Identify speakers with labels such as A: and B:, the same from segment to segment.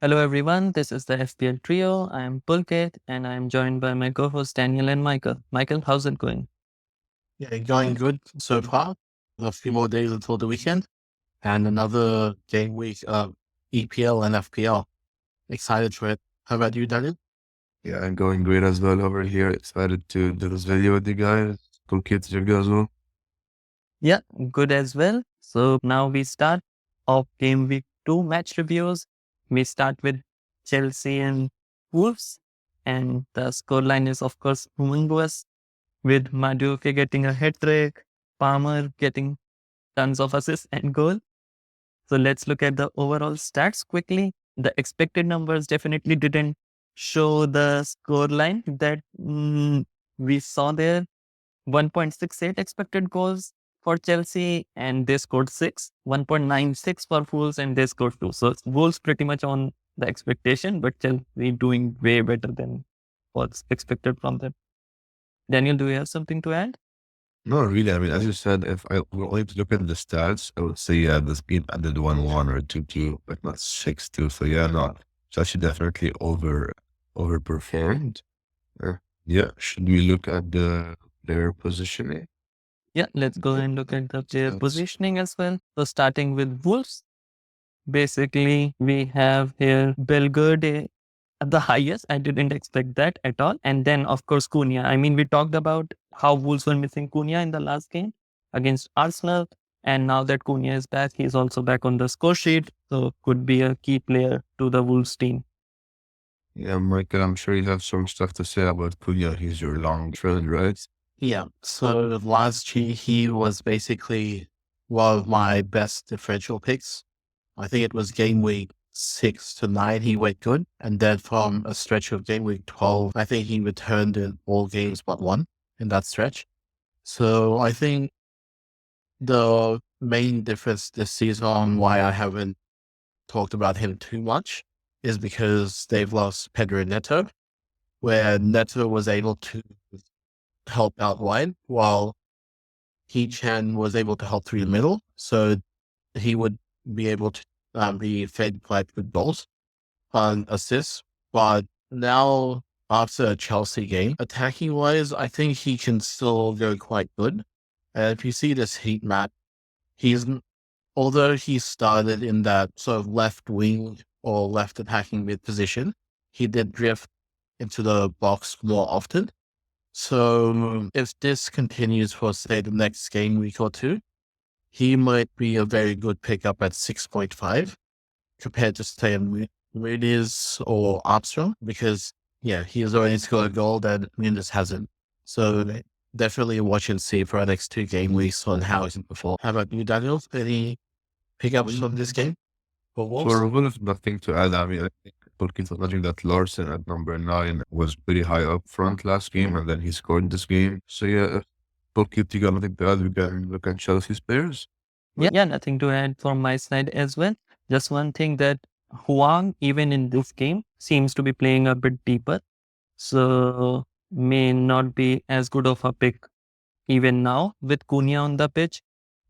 A: Hello everyone, this is the FPL Trio. I am Pulkit and I am joined by my co-host Daniel and Michael. Michael, how's it going?
B: Yeah, going good so far. A few more days until the weekend and another game week of EPL and FPL. Excited for it. How about you, Daniel?
C: Yeah, I'm going great as well over here. Excited to do this video with you guys. Cool kids, you guys well.
A: Yeah, good as well. So now we start off game week 2 match reviews. We start with Chelsea and Wolves, and the scoreline is of course humongous, with Madueke getting a hat trick, Palmer getting tons of assists and goal. So let's look at the overall stats quickly. The expected numbers definitely didn't show the score line that we saw there. 1.68 expected goals for Chelsea and they scored 6. 1.96 for Wolves and they scored 2. So Wolves pretty much on the expectation, but Chelsea doing way better than what's expected from them. Daniel, do you have something to add?
C: No, really. I mean, as you said, if I were only to look at the stats, I would say, this game ended 1-1 or 2-2, but not 6-2. So, yeah, no, Chelsea definitely overperformed. Yeah, should we look at their positioning?
A: Yeah, let's go and look at the player
C: Stats.
A: positioning as well. So starting with Wolves, basically we have here Belgrade at the highest. I didn't expect that at all. And then of course Cunha. I mean, we talked about how Wolves were missing Cunha in the last game against Arsenal. And now that Cunha is back, he's also back on the score sheet. So could be a key player to the Wolves team.
C: Yeah, Michael, I'm sure you have some stuff to say about Cunha. He's your long friend, right?
B: Yeah. So last year he was basically one of my best differential picks. I think it was game week 6 to 9 he went good. And then from a stretch of game week 12, I think he returned in all games but one in that stretch. So I think the main difference this season, why I haven't talked about him too much, is because they've lost Pedro Neto, where Neto was able to help out wide while Chan was able to help through the middle. So he would be able to be fed quite good goals and assists. But now, after a Chelsea game, attacking wise, I think he can still go quite good. And if you see this heat map, he's although he started in that sort of left wing or left attacking mid position, he did drift into the box more often. So if this continues for, say, the next game week or two, he might be a very good pickup at 6.5 compared to, say, Muniz or Armstrong, because, yeah, he has already scored a goal that Muniz hasn't. So definitely watch and see for our next 2 game weeks on how he can perform. How about you, Daniel? Any pickups from this game for Wolves?
C: For Wolves, nothing to add. I mean, I think Tolkien's acknowledging that Larson at number 9 was pretty high up front last game, and then he scored this game. So, yeah, Tolkien, you got nothing to add. We can look at Chelsea's players.
A: Yeah, nothing to add from my side as well. Just one thing that Huang, even in this game, seems to be playing a bit deeper. So may not be as good of a pick even now with Cunha on the pitch.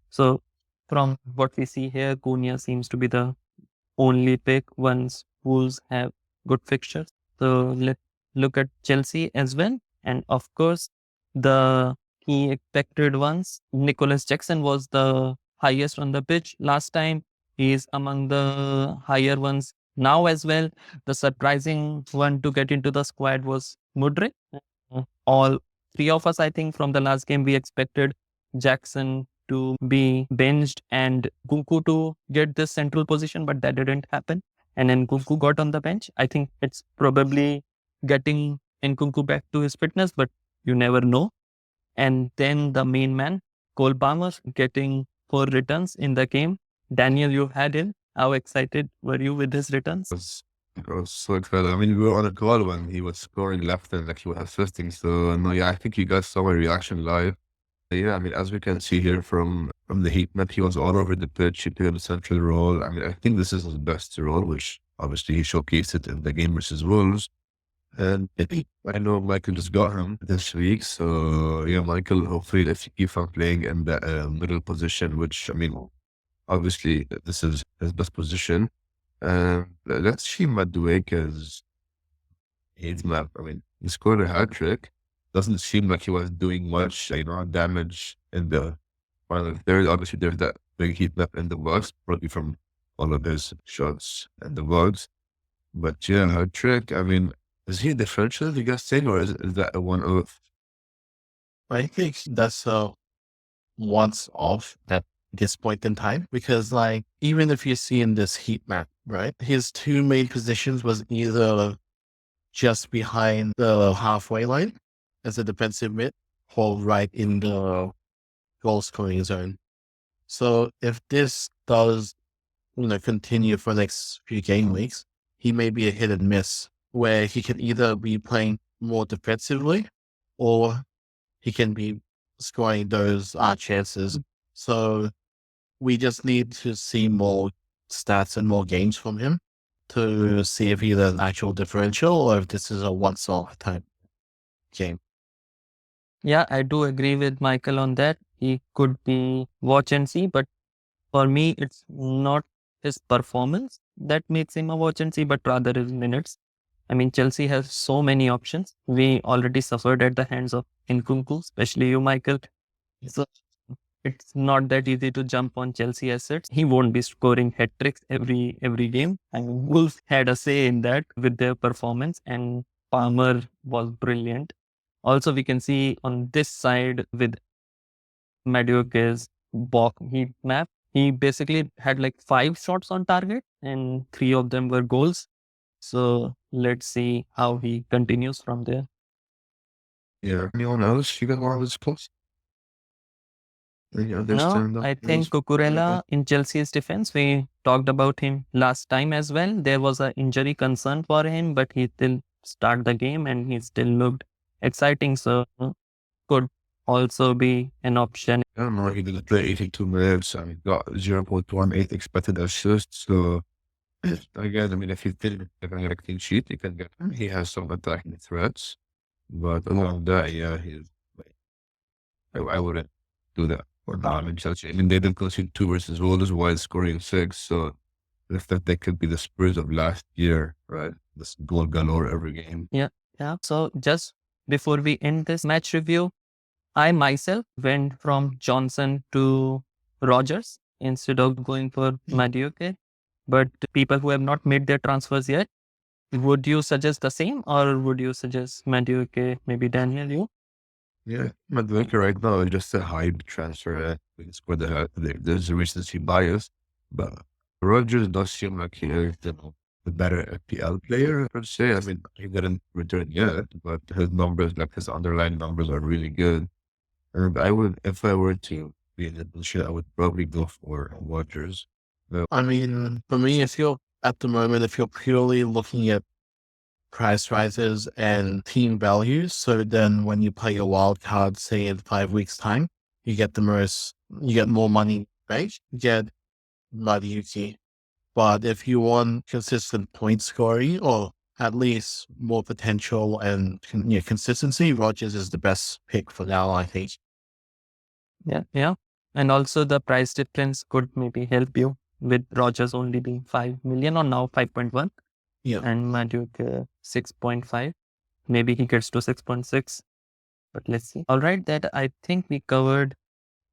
A: So from what we see here, Cunha seems to be the only pick once Wolves have good fixtures. So let's look at Chelsea as well. And of course, the key expected ones, Nicholas Jackson was the highest on the pitch last time. He is among the higher ones now as well. The surprising one to get into the squad was Mudryk. All three of us, I think, from the last game, we expected Jackson to be benched and Kunku to get this central position, but that didn't happen. And then Kunku got on the bench. I think it's probably getting Nkunku back to his fitness, but you never know. And then the main man, Cole Palmer, getting 4 returns in the game. Daniel, you had him. How excited were you with his returns?
C: I was so excited. I mean, we were on a call when he was scoring left and like he was assisting. So no, yeah, I think you guys saw my reaction live. Yeah, I mean, as we can see here from the heat map, he was all over the pitch. He played a central role. I mean, I think this is his best role, which obviously he showcased it in the game versus Wolves. And I know Michael just got him this week. So yeah, Michael, hopefully if you keep on playing in the middle position, which I mean, obviously this is his best position. Let's see Madueke's heat map. I mean, he scored a hat trick. Doesn't seem like he was doing much, damage in the final third. Obviously, there's that big heat map in the box, probably from all of his shots in the box. But yeah, hat trick. I mean, is he a differential, you guys think, or is that a one off?
B: I think that's a once off at this point in time because, like, even if you see in this heat map, right, his two main positions was either just behind the halfway line as a defensive mid or right in the goal scoring zone. So if this does, continue for the next few game weeks, he may be a hit and miss where he can either be playing more defensively or he can be scoring those chances. So we just need to see more stats and more games from him to see if he's an actual differential or if this is a once-off type game.
A: Yeah, I do agree with Michael on that. He could be watch and see, but for me, it's not his performance that makes him a watch and see, but rather his minutes. I mean, Chelsea has so many options. We already suffered at the hands of Nkunku, especially you, Michael. So it's not that easy to jump on Chelsea assets. He won't be scoring hat tricks every game. I mean, Wolves had a say in that with their performance, and Palmer was brilliant. Also, we can see on this side with Madueke's Bok heat map, he basically had like 5 shots on target, and 3 of them were goals. So let's see how he continues from there.
C: Yeah. Anyone else you got more of this close? Any other
A: No,
C: standout
A: I
C: players?
A: think Cucurella in Chelsea's defense, we talked about him last time as well. There was an injury concern for him, but he still started the game and he still looked exciting. So could also be an option.
C: I don't know. He didn't play 82 minutes and he got 0.18 expected assists. So again, I mean, if he didn't have a clean sheet, you can get him. He has some attacking threats, but along that, yeah, I wouldn't do that for now in Chelsea. I mean, they didn't concede 2 versus Wolves while scoring 6. So if that they could be the Spurs of last year, right? This goal galore every game.
A: Yeah. So just before we end this match review, I myself went from Johnson to Rogers instead of going for Madueke. But people who have not made their transfers yet, would you suggest the same or would you suggest Madueke, maybe Daniel, you?
C: Yeah, Madueke right now is just a hype transfer. It's for there's a recency bias, but Rogers does seem like he is, the better FPL player per se. I mean, he didn't return yet, but his numbers, like his underlying numbers, are really good. And I would, if I were to be in the position, I would probably go for Rogers.
B: I mean, for me, if you're at the moment, if you're purely looking at price rises and team values, so then when you play your wild card, say in 5 weeks' time, you get more money, right? You get Madueke. But if you want consistent point scoring or at least more potential and consistency, Rogers is the best pick for now, I think.
A: Yeah. And also the price difference could maybe help you with Rogers only being 5 million or now 5.1
B: Yeah.
A: and Madueke 6.5. Maybe he gets to 6.6, but let's see. All right, that I think we covered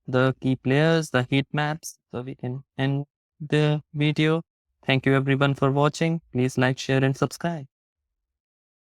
A: the key players, the heat maps, so we can end the video. Thank you everyone for watching. Please like, share and subscribe.